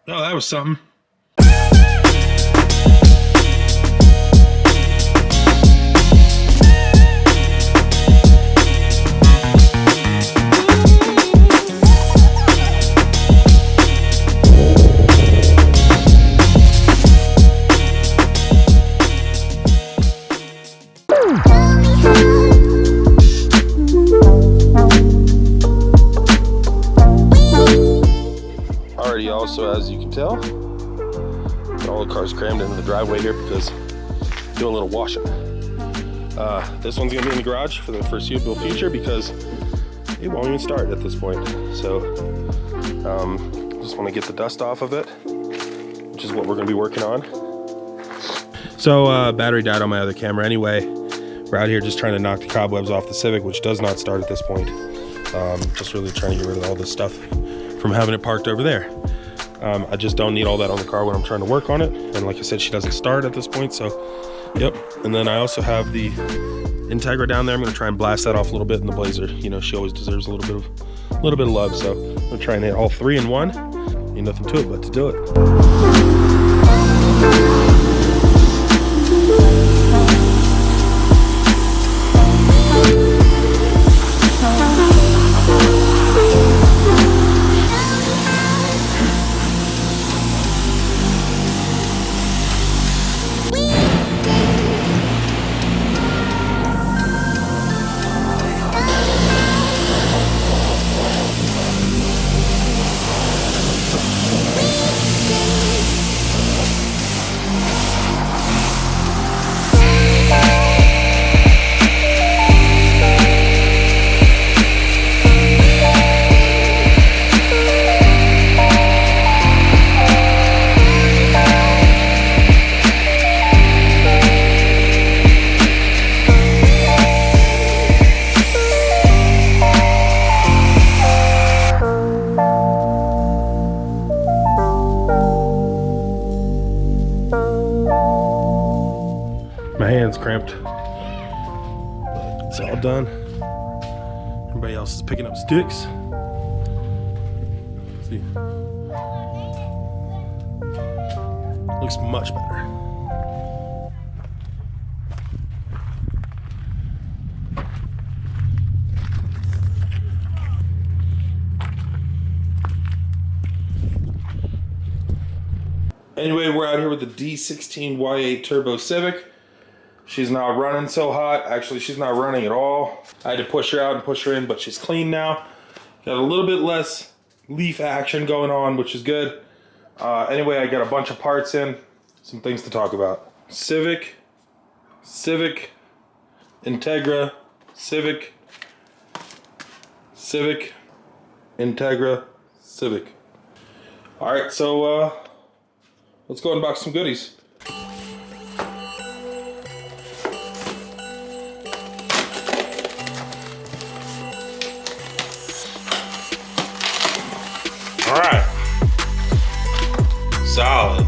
Oh, that was something. Alrighty, y'all, so as you can tell, got all the cars crammed into the driveway here because doing a little washing. This one's gonna be in the garage for the foreseeable future because it won't even start at this point. So just want to get the dust off of it, which is what we're gonna be working on. So battery died on my other camera anyway. We're out here just trying to knock the cobwebs off the Civic, which does not start at this point. Just really trying to get rid of all this stuff from having it parked over there. I just don't need all that on the car when I'm trying to work on it. And like I said, she doesn't start at this point, so yep. And then I also have the Integra down there. I'm gonna try and blast that off a little bit in the Blazer. You know, she always deserves a little bit of love. So I'm gonna try and hit all three in one. Ain't nothing to it but to do it. My hand's cramped, but it's all done. Everybody else is picking up sticks. See, looks much better. Anyway, we're out here with the D16Y8 Turbo Civic. She's not running so hot. Actually, she's not running at all. I had to push her out and push her in, but she's clean now. Got a little bit less leaf action going on, which is good. Anyway, I got a bunch of parts in. Some things to talk about. Civic, Integra, Civic, Integra, Civic. All right, so let's go unbox some goodies. All right, solid.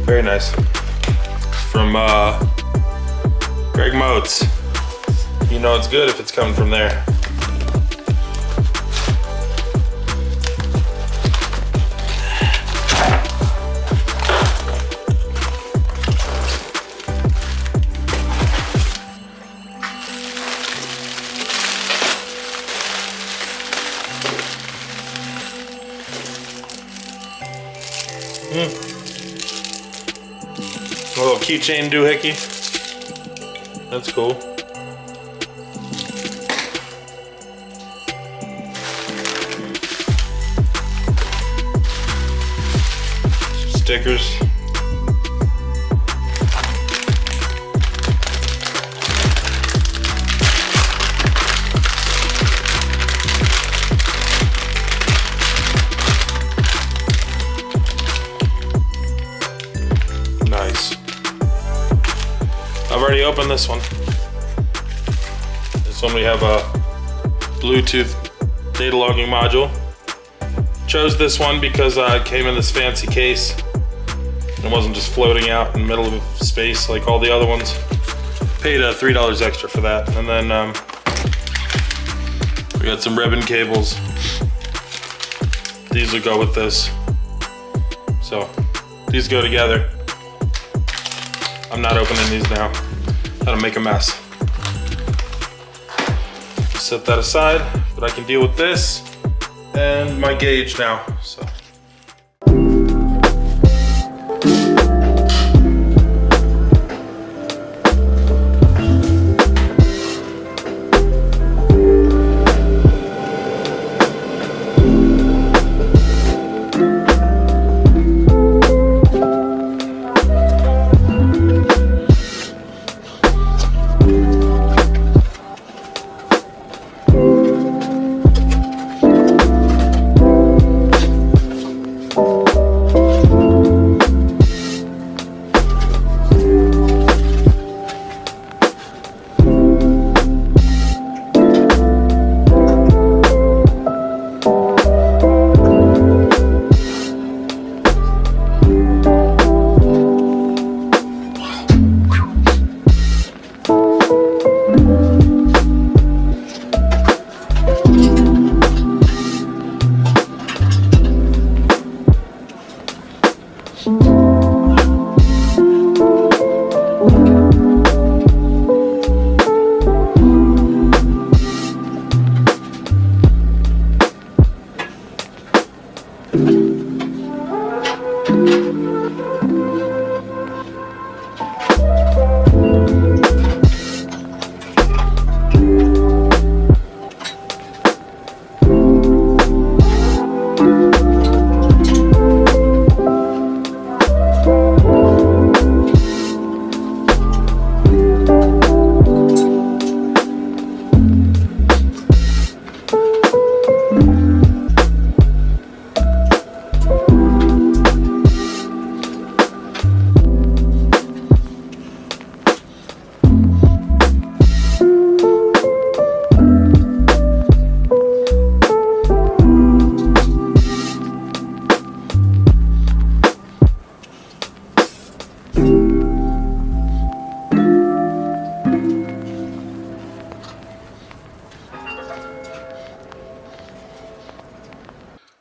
Very nice. From Greg Moates. You know it's good if it's coming from there. A little keychain doohickey. That's cool. Stickers. Nice. I've already opened this one. This one we have a Bluetooth data logging module. Chose this one because it came in this fancy case. It wasn't just floating out in the middle of space like all the other ones. Paid $3 extra for that. And then we got some ribbon cables. These will go with this. So these go together. I'm not opening these now. That'll make a mess. Set that aside, but I can deal with this and my gauge now. So.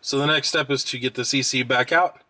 So the next step is to get this ECU back out,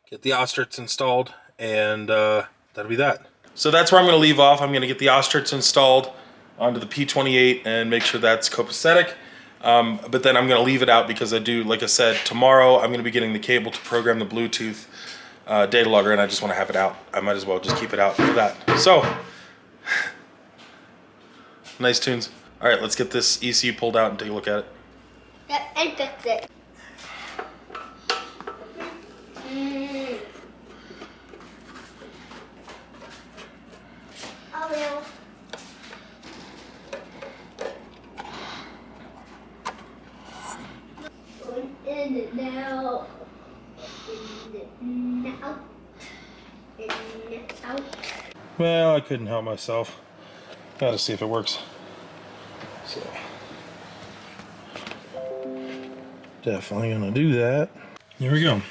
get the Ostrich installed, and that'll be that. So that's where I'm going to leave off. I'm going to get the Ostrich installed onto the P28 and make sure that's copacetic. But then I'm going to leave it out because I do, like I said, tomorrow I'm going to be getting the cable to program the Bluetooth data logger, and I just want to have it out. I might as well just keep it out for that. So, nice tunes. All right, let's get this ECU pulled out and take a look at it. Yep, and fix it. I will. Going in it now. In it now. In it out. Well, I couldn't help myself. Gotta see if it works. So, definitely gonna do that. Here we go.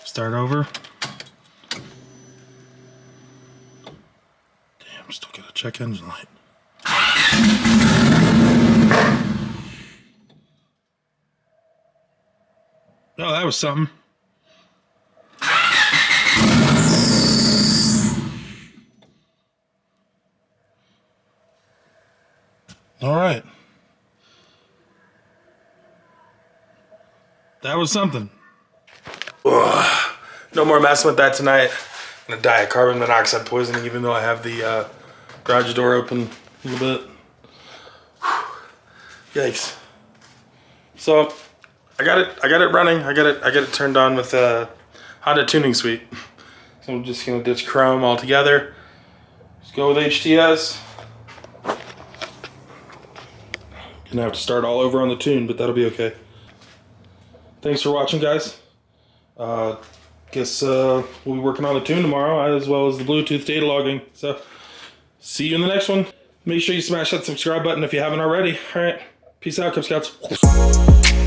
Start over. Damn, still got a check engine light. Oh, that was something. All right. That was something. Ugh. No more messing with that tonight. I'm gonna die of carbon monoxide poisoning, even though I have the garage door open a little bit. Yikes. So I got it running. I got it turned on with Honda Tuning Suite. So I'm just gonna ditch Chrome altogether. Just go with HTS. Gonna have to start all over on the tune, but that'll be okay. Thanks for watching, guys. guess we'll be working on the tune tomorrow, as well as the Bluetooth data logging. So see you in the next one. Make sure you smash that subscribe button if you haven't already. All right, peace out, Cub Scouts.